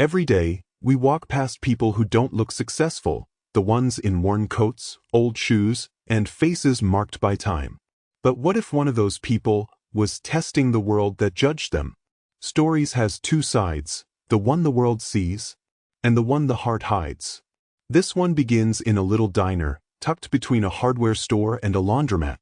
Every day, we walk past people who don't look successful, the ones in worn coats, old shoes, and faces marked by time. But what if one of those people was testing the world that judged them? Stories has two sides, the one the world sees, and the one the heart hides. This one begins in a little diner, tucked between a hardware store and a laundromat,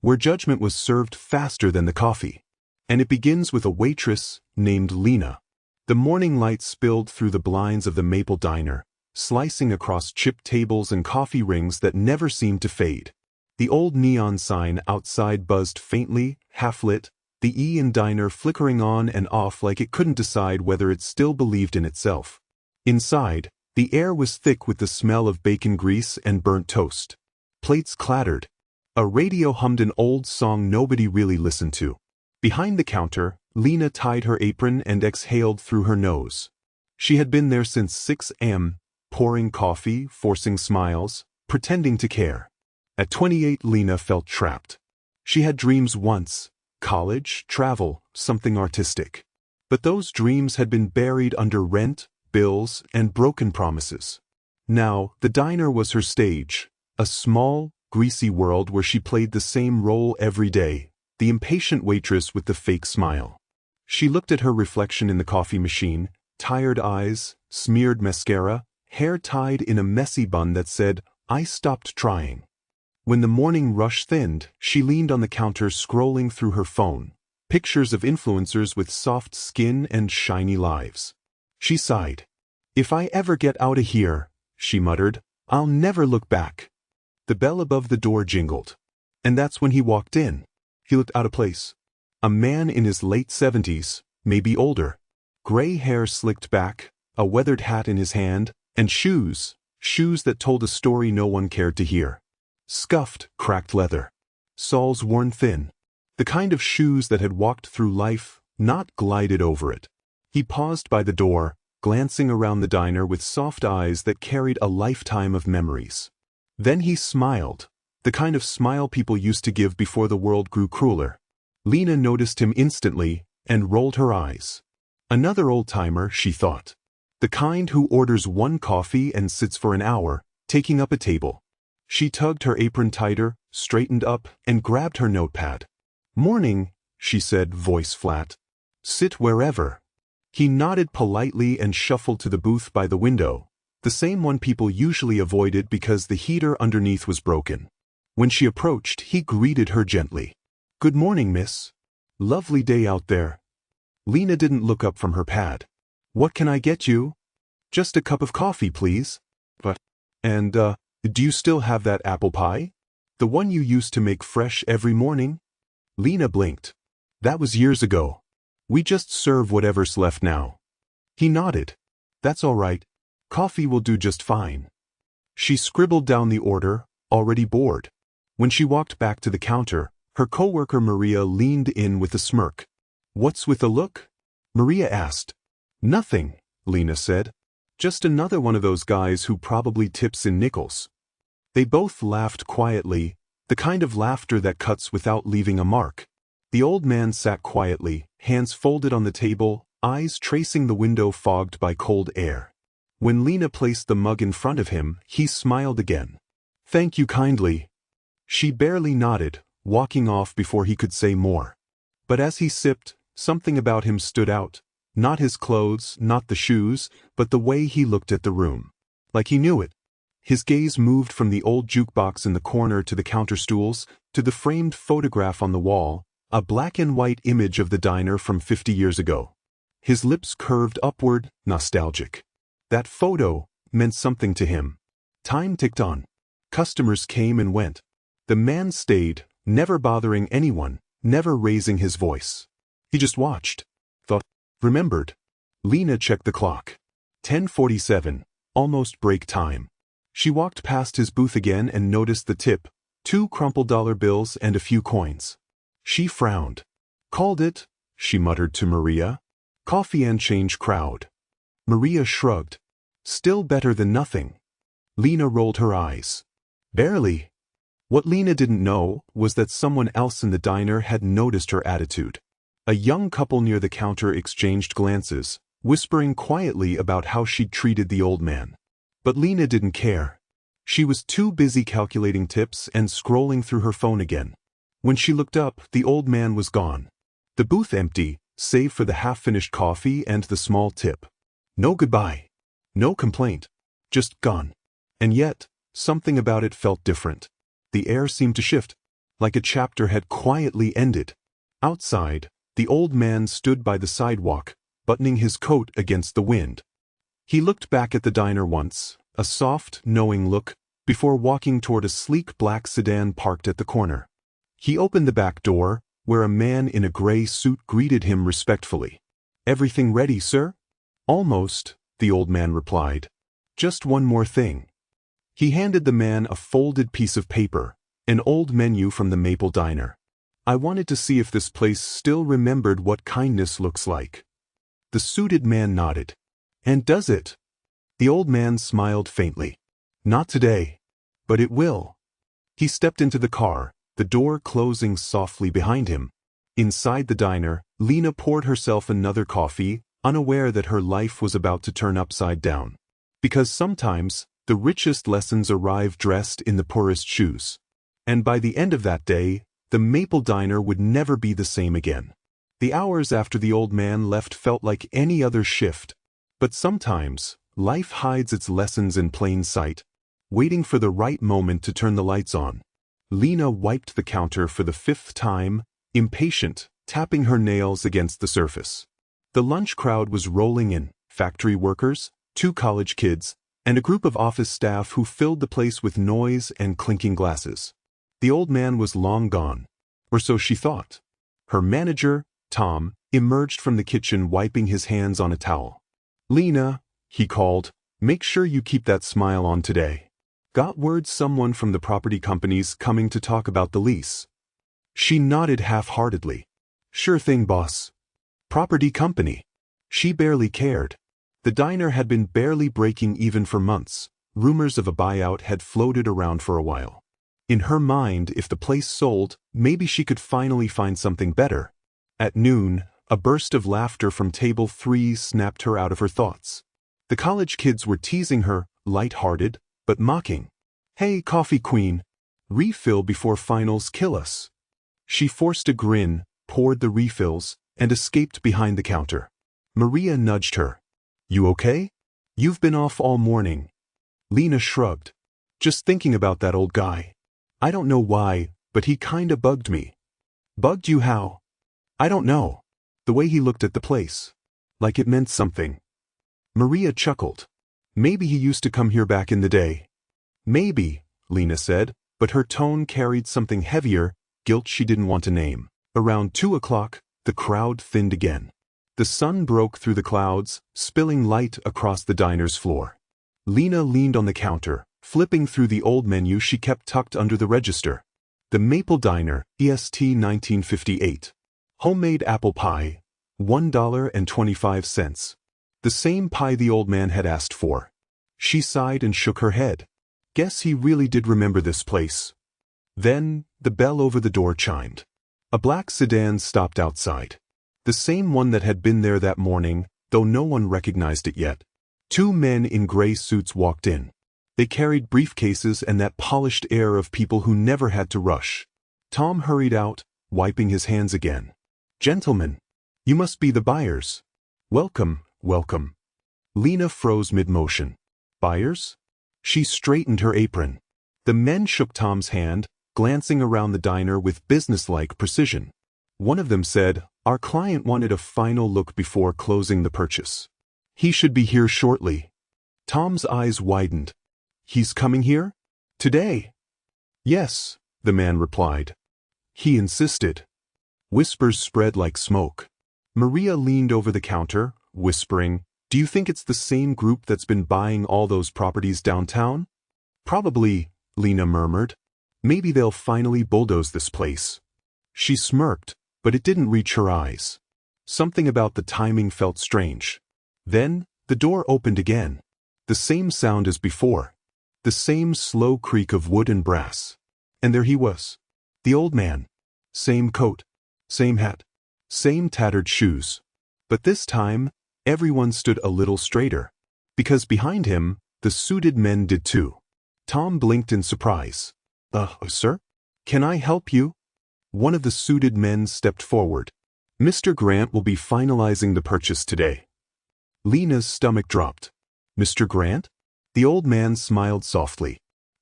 where judgment was served faster than the coffee. And it begins with a waitress named Lena. The morning light spilled through the blinds of the maple diner, slicing across chipped tables and coffee rings that never seemed to fade. The old neon sign outside buzzed faintly, half-lit, the E in diner flickering on and off like it couldn't decide whether it still believed in itself. Inside, the air was thick with the smell of bacon grease and burnt toast. Plates clattered. A radio hummed an old song nobody really listened to. Behind the counter, Lena tied her apron and exhaled through her nose. She had been there since 6 a.m., pouring coffee, forcing smiles, pretending to care. At 28, Lena felt trapped. She had dreams once: college, travel, something artistic. But those dreams had been buried under rent, bills, and broken promises. Now, the diner was her stage, a small, greasy world where she played the same role every day, the impatient waitress with the fake smile. She looked at her reflection in the coffee machine, tired eyes, smeared mascara, hair tied in a messy bun that said, "I stopped trying." When the morning rush thinned, she leaned on the counter scrolling through her phone, pictures of influencers with soft skin and shiny lives. She sighed. "If I ever get out of here," she muttered, "I'll never look back." The bell above the door jingled. And that's when he walked in. He looked out of place. A man in his late 70s, maybe older. Gray hair slicked back, a weathered hat in his hand, and shoes that told a story no one cared to hear. Scuffed, cracked leather. Soles worn thin. The kind of shoes that had walked through life, not glided over it. He paused by the door, glancing around the diner with soft eyes that carried a lifetime of memories. Then he smiled, the kind of smile people used to give before the world grew crueler. Lena noticed him instantly and rolled her eyes. Another old-timer, she thought. The kind who orders one coffee and sits for an hour, taking up a table. She tugged her apron tighter, straightened up, and grabbed her notepad. "Morning," she said, voice flat. "Sit wherever." He nodded politely and shuffled to the booth by the window, the same one people usually avoided because the heater underneath was broken. When she approached, he greeted her gently. "Good morning, miss. Lovely day out there." Lena didn't look up from her pad. "What can I get you?" "Just a cup of coffee, please." And, do you still have that apple pie? The one you used to make fresh every morning?" Lena blinked. "That was years ago. We just serve whatever's left now." He nodded. "That's all right. Coffee will do just fine." She scribbled down the order, already bored. When she walked back to the counter, her coworker Maria leaned in with a smirk. "What's with the look?" Maria asked. "Nothing," Lena said. "Just another one of those guys who probably tips in nickels." They both laughed quietly, the kind of laughter that cuts without leaving a mark. The old man sat quietly, hands folded on the table, eyes tracing the window fogged by cold air. When Lena placed the mug in front of him, he smiled again. "Thank you kindly." She barely nodded, walking off before he could say more. But as he sipped, something about him stood out. Not his clothes, not the shoes, but the way he looked at the room. Like he knew it. His gaze moved from the old jukebox in the corner to the counter stools, to the framed photograph on the wall, a black and white image of the diner from 50 years ago. His lips curved upward, nostalgic. That photo meant something to him. Time ticked on. Customers came and went. The man stayed, never bothering anyone, never raising his voice. He just watched. Thought. Remembered. Lena checked the clock. 10:47, almost break time. She walked past his booth again and noticed the tip, 2 crumpled dollar bills and a few coins. She frowned. "Called it," she muttered to Maria. "Coffee and change crowd." Maria shrugged. "Still better than nothing." Lena rolled her eyes. "Barely." What Lena didn't know was that someone else in the diner had noticed her attitude. A young couple near the counter exchanged glances, whispering quietly about how she'd treated the old man. But Lena didn't care. She was too busy calculating tips and scrolling through her phone again. When she looked up, the old man was gone. The booth empty, save for the half-finished coffee and the small tip. No goodbye. No complaint. Just gone. And yet, something about it felt different. The air seemed to shift, like a chapter had quietly ended. Outside, the old man stood by the sidewalk, buttoning his coat against the wind. He looked back at the diner once, a soft, knowing look, before walking toward a sleek black sedan parked at the corner. He opened the back door, where a man in a gray suit greeted him respectfully. "Everything ready, sir?" "Almost," the old man replied. "Just one more thing." He handed the man a folded piece of paper, an old menu from the Maple Diner. "I wanted to see if this place still remembered what kindness looks like." The suited man nodded. "And does it?" The old man smiled faintly. "Not today. But it will." He stepped into the car, the door closing softly behind him. Inside the diner, Lena poured herself another coffee, unaware that her life was about to turn upside down. Because sometimes, the richest lessons arrive dressed in the poorest shoes. And by the end of that day, the Maple Diner would never be the same again. The hours after the old man left felt like any other shift. But sometimes, life hides its lessons in plain sight, waiting for the right moment to turn the lights on. Lena wiped the counter for the 5th time, impatient, tapping her nails against the surface. The lunch crowd was rolling in, factory workers, 2 college kids, and a group of office staff who filled the place with noise and clinking glasses. The old man was long gone, or so she thought. Her manager, Tom, emerged from the kitchen wiping his hands on a towel. "Lena," he called, "make sure you keep that smile on today. Got word someone from the property company's coming to talk about the lease." She nodded half-heartedly. "Sure thing, boss." Property company. She barely cared. The diner had been barely breaking even for months. Rumors of a buyout had floated around for a while. In her mind, if the place sold, maybe she could finally find something better. At noon, a burst of laughter from table 3 snapped her out of her thoughts. The college kids were teasing her, light-hearted, but mocking. "Hey, coffee queen. Refill before finals kill us." She forced a grin, poured the refills, and escaped behind the counter. Maria nudged her. "You okay? You've been off all morning." Lena shrugged. "Just thinking about that old guy. I don't know why, but he kinda bugged me." "Bugged you how?" "I don't know. The way he looked at the place. Like it meant something." Maria chuckled. "Maybe he used to come here back in the day." "Maybe," Lena said, but her tone carried something heavier, guilt she didn't want to name. Around 2 o'clock, the crowd thinned again. The sun broke through the clouds, spilling light across the diner's floor. Lena leaned on the counter, flipping through the old menu she kept tucked under the register. The Maple Diner, EST 1958. Homemade apple pie, $1.25. The same pie the old man had asked for. She sighed and shook her head. Guess he really did remember this place. Then, the bell over the door chimed. A black sedan stopped outside. The same one that had been there that morning, though no one recognized it yet. 2 men in gray suits walked in. They carried briefcases and that polished air of people who never had to rush. Tom hurried out, wiping his hands again. "Gentlemen, you must be the buyers. Welcome, welcome." Lena froze mid-motion. "Buyers?" She straightened her apron. The men shook Tom's hand, glancing around the diner with businesslike precision. One of them said, "Our client wanted a final look before closing the purchase. He should be here shortly." Tom's eyes widened. "He's coming here? Today?" "Yes," the man replied. "He insisted." Whispers spread like smoke. Maria leaned over the counter, whispering, "Do you think it's the same group that's been buying all those properties downtown?" "Probably," Lena murmured. "Maybe they'll finally bulldoze this place." She smirked, but it didn't reach her eyes. Something about the timing felt strange. Then, the door opened again. The same sound as before. The same slow creak of wood and brass. And there he was. The old man. Same coat. Same hat. Same tattered shoes. But this time, Everyone stood a little straighter, because behind him, the suited men did too. Tom blinked in surprise. Sir? Can I help you?" One of the suited men stepped forward. "Mr. Grant will be finalizing the purchase today." Lena's stomach dropped. "Mr. Grant?" The old man smiled softly.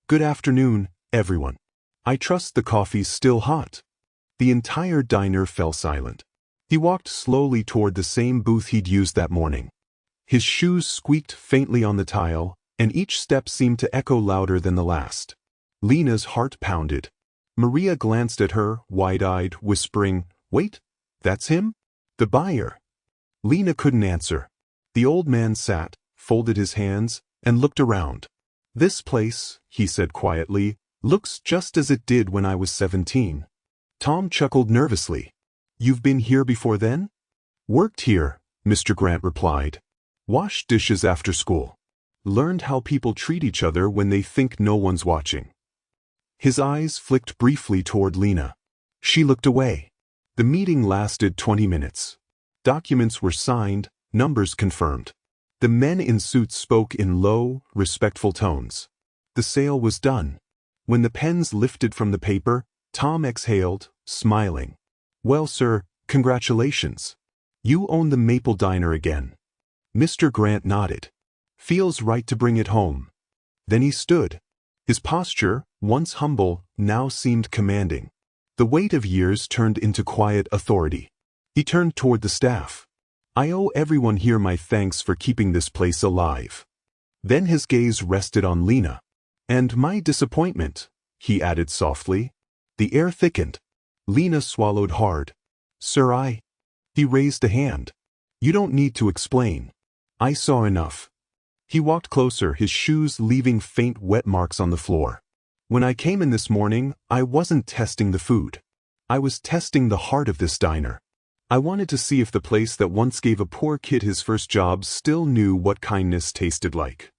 "Good afternoon, everyone. I trust the coffee's still hot." The entire diner fell silent. He walked slowly toward the same booth he'd used that morning. His shoes squeaked faintly on the tile, and each step seemed to echo louder than the last. Lena's heart pounded. Maria glanced at her, wide-eyed, whispering, "Wait, that's him? The buyer?" Lena couldn't answer. The old man sat, folded his hands, and looked around. "This place," he said quietly, "looks just as it did when I was 17. Tom chuckled nervously. "You've been here before then?" "Worked here," Mr. Grant replied. "Washed dishes after school. Learned how people treat each other when they think no one's watching." His eyes flicked briefly toward Lena. She looked away. The meeting lasted 20 minutes. Documents were signed, numbers confirmed. The men in suits spoke in low, respectful tones. The sale was done. When the pens lifted from the paper, Tom exhaled, smiling. "Well, sir, congratulations. You own the Maple Diner again." Mr. Grant nodded. "Feels right to bring it home." Then he stood. His posture, once humble, now seemed commanding. The weight of years turned into quiet authority. He turned toward the staff. "I owe everyone here my thanks for keeping this place alive." Then his gaze rested on Lena. "And my disappointment," he added softly. The air thickened. Lena swallowed hard. "Sir, He raised a hand. "You don't need to explain. I saw enough." He walked closer, his shoes leaving faint wet marks on the floor. "When I came in this morning, I wasn't testing the food. I was testing the heart of this diner. I wanted to see if the place that once gave a poor kid his first job still knew what kindness tasted like."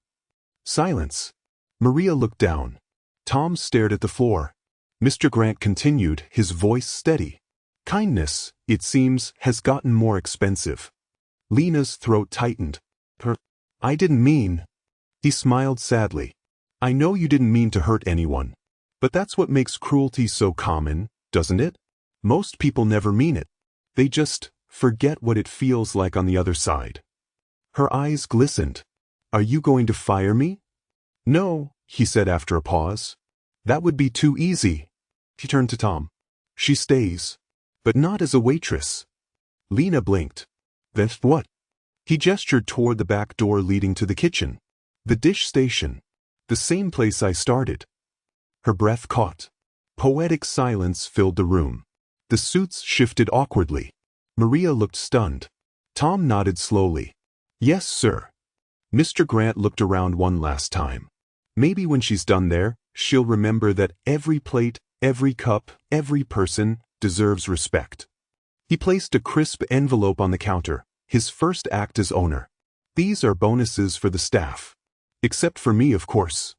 Silence. Maria looked down. Tom stared at the floor. Mr. Grant continued, his voice steady. "Kindness, it seems, has gotten more expensive." Lena's throat tightened. "I didn't mean." He smiled sadly. "I know you didn't mean to hurt anyone. But that's what makes cruelty so common, doesn't it? Most people never mean it. They just forget what it feels like on the other side." Her eyes glistened. "Are you going to fire me?" "No," he said after a pause. "That would be too easy." He turned to Tom. "She stays. But not as a waitress." Lena blinked. "Then what?" He gestured toward the back door leading to the kitchen. "The dish station. The same place I started." Her breath caught. Poetic silence filled the room. The suits shifted awkwardly. Maria looked stunned. Tom nodded slowly. "Yes, sir." Mr. Grant looked around one last time. "Maybe when she's done there, she'll remember that every plate, every cup, every person deserves respect." He placed a crisp envelope on the counter, his first act as owner. "These are bonuses for the staff. Except for me, of course."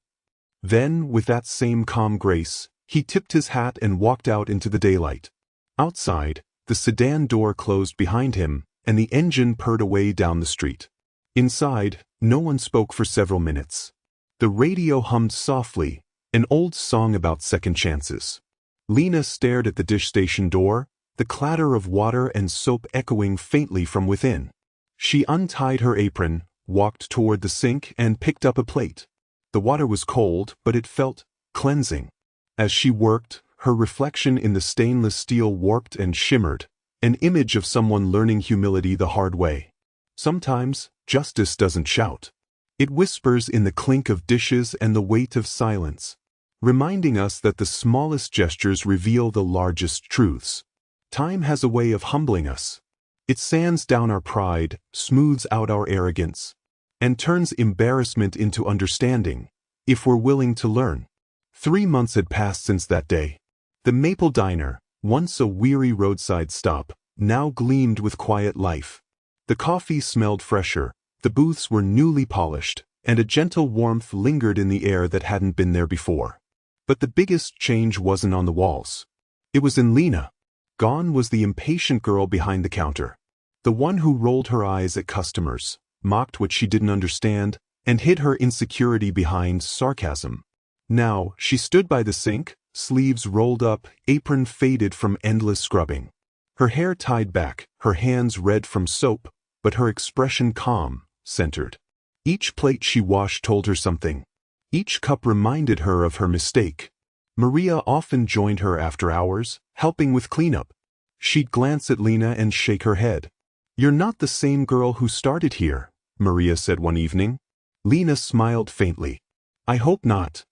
Then, with that same calm grace, he tipped his hat and walked out into the daylight. Outside, the sedan door closed behind him, and the engine purred away down the street. Inside, no one spoke for several minutes. The radio hummed softly, an old song about second chances. Lena stared at the dish station door, the clatter of water and soap echoing faintly from within. She untied her apron, walked toward the sink, and picked up a plate. The water was cold, but it felt cleansing. As she worked, her reflection in the stainless steel warped and shimmered, an image of someone learning humility the hard way. Sometimes, justice doesn't shout. It whispers in the clink of dishes and the weight of silence, reminding us that the smallest gestures reveal the largest truths. Time has a way of humbling us. It sands down our pride, smooths out our arrogance, and turns embarrassment into understanding, if we're willing to learn. 3 months had passed since that day. The Maple Diner, once a weary roadside stop, now gleamed with quiet life. The coffee smelled fresher, the booths were newly polished, and a gentle warmth lingered in the air that hadn't been there before. But the biggest change wasn't on the walls. It was in Lena. Gone was the impatient girl behind the counter. The one who rolled her eyes at customers, mocked what she didn't understand, and hid her insecurity behind sarcasm. Now, she stood by the sink, sleeves rolled up, apron faded from endless scrubbing. Her hair tied back, her hands red from soap, but her expression calm, centered. Each plate she washed told her something. Each cup reminded her of her mistake. Maria often joined her after hours, helping with cleanup. She'd glance at Lena and shake her head. "You're not the same girl who started here," Maria said one evening. Lena smiled faintly. "I hope not."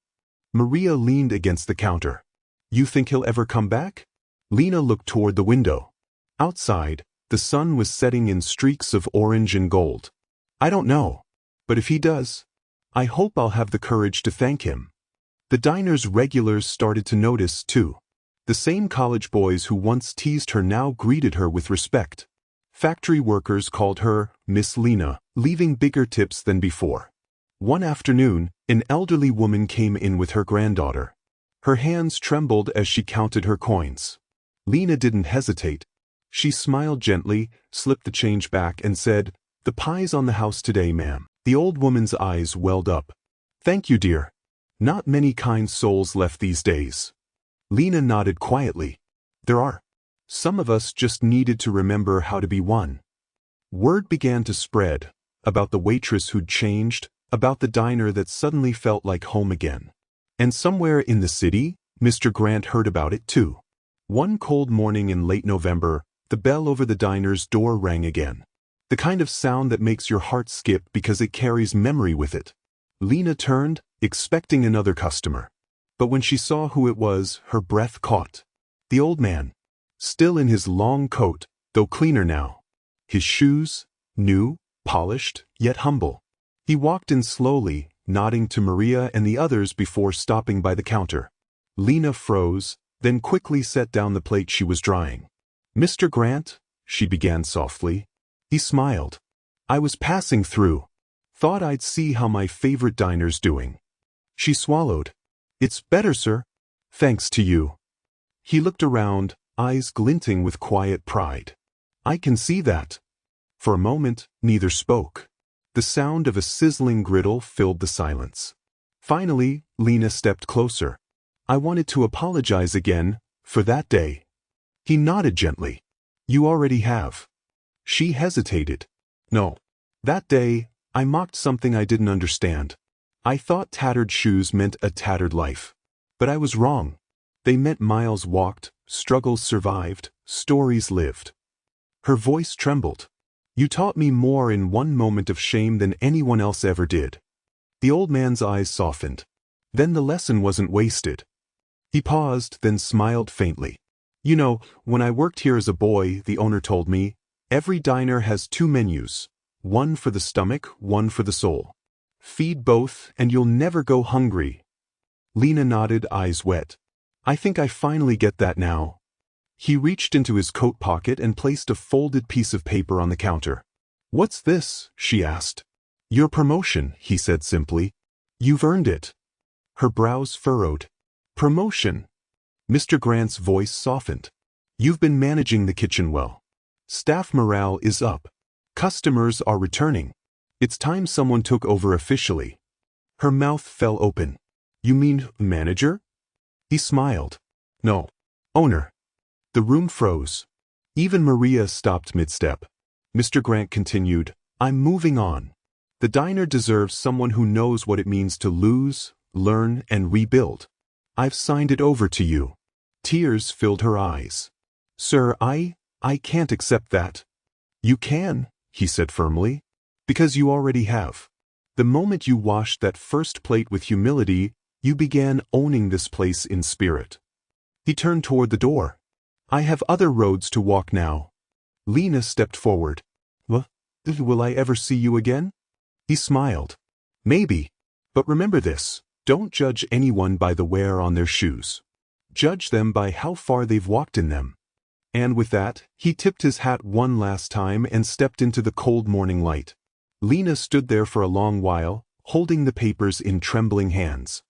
Maria leaned against the counter. "You think he'll ever come back?" Lena looked toward the window. Outside, the sun was setting in streaks of orange and gold. "I don't know. But if he does, I hope I'll have the courage to thank him." The diner's regulars started to notice, too. The same college boys who once teased her now greeted her with respect. Factory workers called her Miss Lena, leaving bigger tips than before. One afternoon, an elderly woman came in with her granddaughter. Her hands trembled as she counted her coins. Lena didn't hesitate. She smiled gently, slipped the change back, and said, "The pie's on the house today, ma'am." The old woman's eyes welled up. "Thank you, dear. Not many kind souls left these days." Lena nodded quietly. "There are. Some of us just needed to remember how to be one." Word began to spread, about the waitress who'd changed, about the diner that suddenly felt like home again. And somewhere in the city, Mr. Grant heard about it too. One cold morning in late November, the bell over the diner's door rang again. The kind of sound that makes your heart skip because it carries memory with it. Lena turned, expecting another customer. But when she saw who it was, her breath caught. The old man. Still in his long coat, though cleaner now. His shoes, new, polished, yet humble. He walked in slowly, nodding to Maria and the others before stopping by the counter. Lena froze, then quickly set down the plate she was drying. "Mr. Grant," she began softly. He smiled. "I was passing through. Thought I'd see how my favorite diner's doing." She swallowed. "It's better, sir. Thanks to you." He looked around, eyes glinting with quiet pride. "I can see that." For a moment, neither spoke. The sound of a sizzling griddle filled the silence. Finally, Lena stepped closer. "I wanted to apologize again, for that day." He nodded gently. "You already have." She hesitated. "No. That day, I mocked something I didn't understand. I thought tattered shoes meant a tattered life. But I was wrong. They meant miles walked, struggles survived, stories lived." Her voice trembled. "You taught me more in one moment of shame than anyone else ever did." The old man's eyes softened. Then the lesson wasn't wasted. He paused, then smiled faintly. "You know, when I worked here as a boy, the owner told me, every diner has two menus. One for the stomach, one for the soul. Feed both, and you'll never go hungry." Lena nodded, eyes wet. "I think I finally get that now." He reached into his coat pocket and placed a folded piece of paper on the counter. "What's this?" she asked. "Your promotion," he said simply. "You've earned it." Her brows furrowed. "Promotion?" Mr. Grant's voice softened. "You've been managing the kitchen well. Staff morale is up. Customers are returning. It's time someone took over officially." Her mouth fell open. "You mean manager?" He smiled. "No. Owner." The room froze. Even Maria stopped mid-step. Mr. Grant continued, "I'm moving on. The diner deserves someone who knows what it means to lose, learn, and rebuild. I've signed it over to you." Tears filled her eyes. "Sir, I can't accept that." "You can," he said firmly, "because you already have. The moment you washed that first plate with humility, you began owning this place in spirit." He turned toward the door. "I have other roads to walk now." Lena stepped forward. Will I ever see you again?" He smiled. "Maybe. But remember this, don't judge anyone by the wear on their shoes. Judge them by how far they've walked in them." And with that, he tipped his hat one last time and stepped into the cold morning light. Lena stood there for a long while, holding the papers in trembling hands.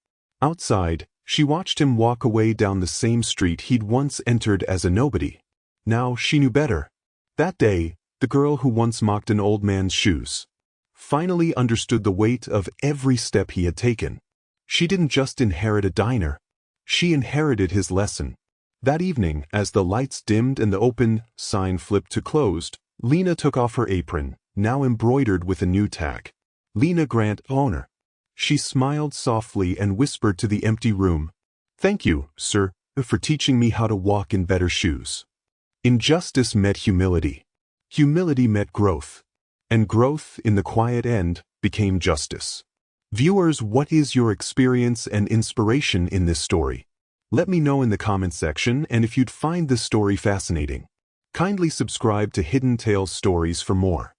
Outside, she watched him walk away down the same street he'd once entered as a nobody. Now she knew better. That day, the girl who once mocked an old man's shoes, finally understood the weight of every step he had taken. She didn't just inherit a diner. She inherited his lesson. That evening, as the lights dimmed and the open sign flipped to closed, Lena took off her apron, now embroidered with a new tag. Lena Grant, owner. She smiled softly and whispered to the empty room, "Thank you, sir, for teaching me how to walk in better shoes." Injustice met humility. Humility met growth. And growth, in the quiet end, became justice. Viewers, what is your experience and inspiration in this story? Let me know in the comments section, and if you'd find this story fascinating, kindly subscribe to Hidden Tales Stories for more.